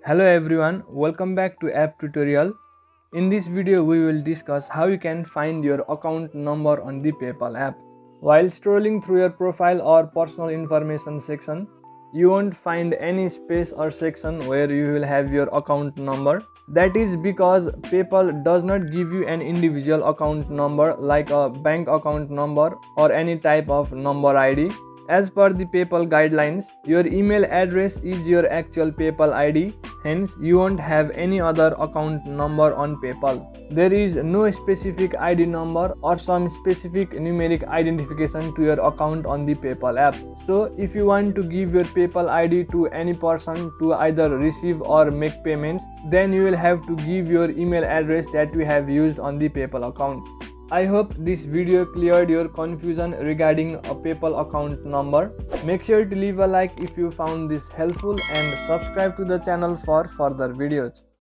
Hello everyone, welcome back to app tutorial. In this video we will discuss how you can find your account number on the PayPal app. While scrolling through your profile or personal information section, you won't find any space or section where you will have your account number. That is because PayPal does not give you an individual account number like a bank account number or any type of number ID. As per the PayPal guidelines, your email address is your actual PayPal ID, hence you won't have any other account number on PayPal. There is no specific ID number or some specific numeric identification to your account on the PayPal app. So if you want to give your PayPal ID to any person to either receive or make payments, then you will have to give your email address that you have used on the PayPal account. I hope this video cleared your confusion regarding a PayPal account number. Make sure to leave a like if you found this helpful and subscribe to the channel for further videos.